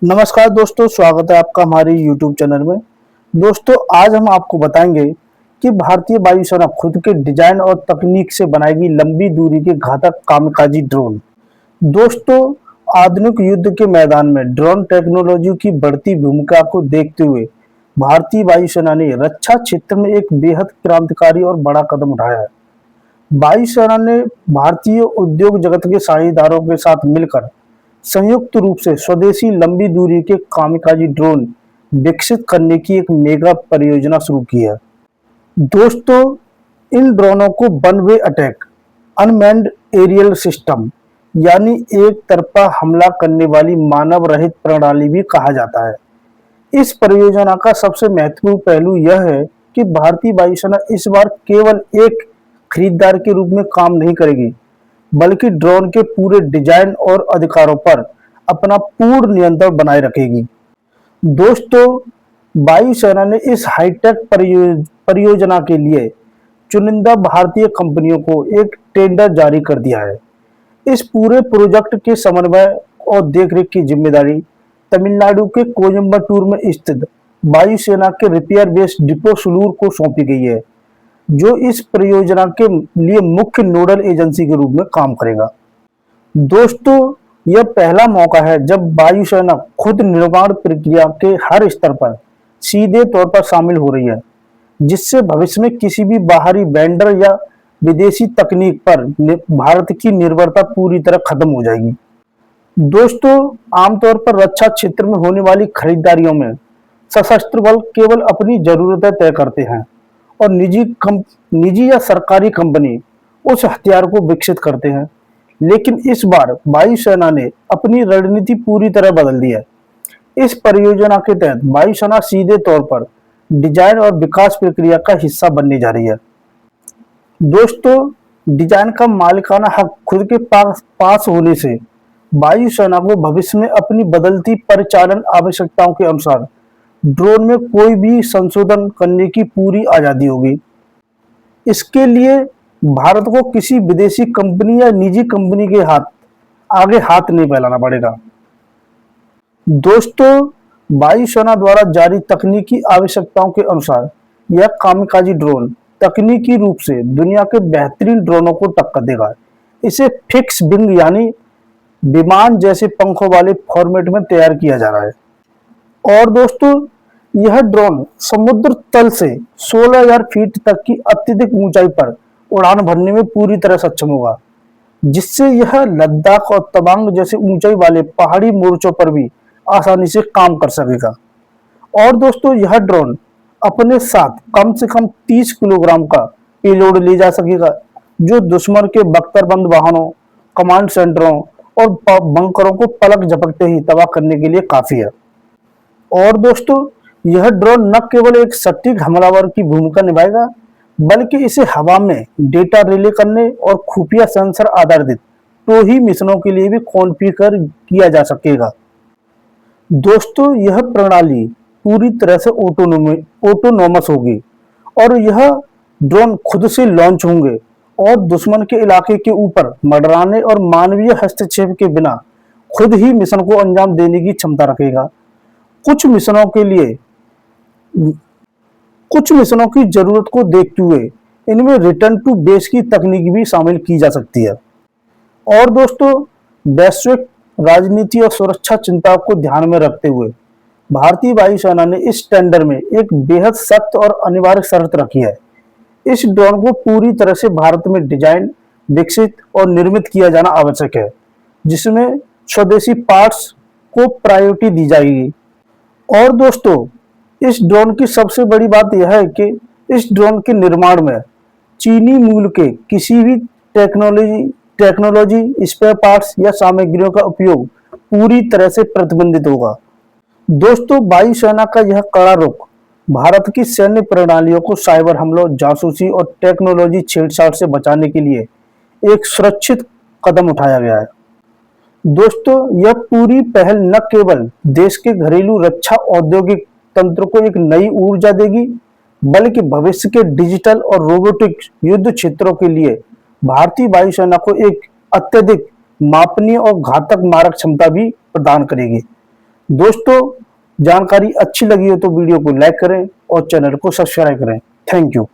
नमस्कार दोस्तों, स्वागत है आपका हमारे YouTube चैनल में। दोस्तों, आज हम आपको बताएंगे कि भारतीय वायुसेना खुद के डिजाइन और तकनीक से बनाएगी लंबी दूरी के घातक कामकाजी ड्रोन। दोस्तों, आधुनिक युद्ध के मैदान में ड्रोन टेक्नोलॉजी की बढ़ती भूमिका को देखते हुए भारतीय वायुसेना ने रक्षा क्षेत्र में एक बेहद क्रांतिकारी और बड़ा कदम उठाया है। वायुसेना ने भारतीय उद्योग जगत के साझेदारों के साथ मिलकर संयुक्त रूप से स्वदेशी लंबी दूरी के कामिकाजी ड्रोन विकसित करने की एक मेगा परियोजना शुरू की है। दोस्तों, इन ड्रोनों को one way attack unmanned aerial system यानी एक तरफा हमला करने वाली मानव रहित प्रणाली भी कहा जाता है। इस परियोजना का सबसे महत्वपूर्ण पहलू यह है कि भारतीय वायुसेना इस बार केवल एक खरीदार के रूप में काम नहीं करेगी, बल्कि ड्रोन के पूरे डिजाइन और अधिकारों पर अपना पूर्ण नियंत्रण बनाए रखेगी। दोस्तों, वायुसेना ने इस हाईटेक परियोजना के लिए चुनिंदा भारतीय कंपनियों को एक टेंडर जारी कर दिया है। इस पूरे प्रोजेक्ट के समन्वय और देखरेख की जिम्मेदारी तमिलनाडु के कोयम्बटूर में स्थित वायुसेना के रिपेयर बेस डिपो सुलूर को सौंपी गई है, जो इस परियोजना के लिए मुख्य नोडल एजेंसी के रूप में काम करेगा। दोस्तों, यह पहला मौका है जब वायुसेना खुद निर्माण प्रक्रिया के हर स्तर पर सीधे तौर पर शामिल हो रही है, जिससे भविष्य में किसी भी बाहरी वेंडर या विदेशी तकनीक पर भारत की निर्भरता पूरी तरह खत्म हो जाएगी। दोस्तों, आमतौर पर रक्षा क्षेत्र में होने वाली खरीदारियों में सशस्त्र बल केवल अपनी जरूरतें तय करते हैं और निजी या सरकारी कंपनी उस हथियार को विकसित करते हैं। लेकिन इस बार वायुसेना ने अपनी रणनीति पूरी तरह बदल दी है। इस परियोजना के तहत वायुसेना सीधे तौर पर डिजाइन और विकास प्रक्रिया का हिस्सा बनने जा रही है। दोस्तों, डिजाइन का मालिकाना हक खुद के पास होने से वायुसेना को भविष्य में अपनी बदलती परिचालन आवश्यकताओं के अनुसार ड्रोन में कोई भी संशोधन करने की पूरी आजादी होगी। इसके लिए भारत को किसी विदेशी कंपनी या निजी कंपनी के आगे हाथ नहीं फैलाना पड़ेगा। दोस्तों, वायुसेना द्वारा जारी तकनीकी आवश्यकताओं के अनुसार यह कामिकाजी ड्रोन तकनीकी रूप से दुनिया के बेहतरीन ड्रोनों को टक्कर देगा। इसे फिक्स विंग यानी विमान जैसे पंखों वाले फॉर्मेट में तैयार किया जा रहा है। और दोस्तों, यह ड्रोन समुद्र तल से 16,000 फीट तक की अत्यधिक ऊंचाई पर उड़ान भरने में पूरी तरह सक्षम होगा, जिससे यह लद्दाख और तवांग जैसे ऊंचाई वाले पहाड़ी मोर्चों पर भी आसानी से काम कर सकेगा। और दोस्तों, यह ड्रोन अपने साथ कम से कम 30 किलोग्राम का पेलोड ले जा सकेगा, जो दुश्मन के बख्तरबंद वाहनों, कमांड सेंटरों और बंकरों को पलक झपकते ही तबाह करने के लिए काफी है। और दोस्तों, यह ड्रोन न केवल एक सटीक हमलावर की भूमिका निभाएगा, बल्कि इसे हवा में डेटा रिले करने और खुफिया सेंसर आधारित टोही मिशनों के लिए भी कॉन्फ़िगर किया जा सकेगा। दोस्तों, यह प्रणाली पूरी तरह से ऑटोनोमस होगी और यह ड्रोन खुद से लॉन्च होंगे और दुश्मन के इलाके के ऊपर मंडराने और मानवीय हस्तक्षेप के बिना खुद ही मिशन को अंजाम देने की क्षमता रखेगा। कुछ मिशनों की जरूरत को देखते हुए इनमें रिटर्न टू बेस की तकनीक भी शामिल की जा सकती है। और दोस्तों, वैश्विक राजनीति और सुरक्षा चिंताओं को ध्यान में रखते हुए भारतीय वायुसेना ने इस टेंडर में एक बेहद सख्त और अनिवार्य शर्त रखी है। इस ड्रोन को पूरी तरह से भारत में डिजाइन, विकसित और निर्मित किया जाना आवश्यक है, जिसमें स्वदेशी पार्ट्स को प्रायोरिटी दी जाएगी। और दोस्तों, इस ड्रोन की सबसे बड़ी बात यह है कि इस ड्रोन के निर्माण में चीनी मूल के किसी भी टेक्नोलॉजी, स्पेयर पार्ट्स या सामग्रियों का उपयोग पूरी तरह से प्रतिबंधित होगा। दोस्तों, वायुसेना का यह कड़ा रुख भारत की सैन्य प्रणालियों को साइबर हमलों, जासूसी और टेक्नोलॉजी छेड़छाड़ से बचाने के लिए एक सुरक्षित कदम उठाया गया है। दोस्तों, यह पूरी पहल न केवल देश के घरेलू रक्षा औद्योगिक तंत्र को एक नई ऊर्जा देगी, बल्कि भविष्य के डिजिटल और रोबोटिक युद्ध क्षेत्रों के लिए भारतीय वायुसेना को एक अत्यधिक मापनीय और घातक मारक क्षमता भी प्रदान करेगी। दोस्तों, जानकारी अच्छी लगी हो तो वीडियो को लाइक करें और चैनल को सब्सक्राइब करें। Thank you.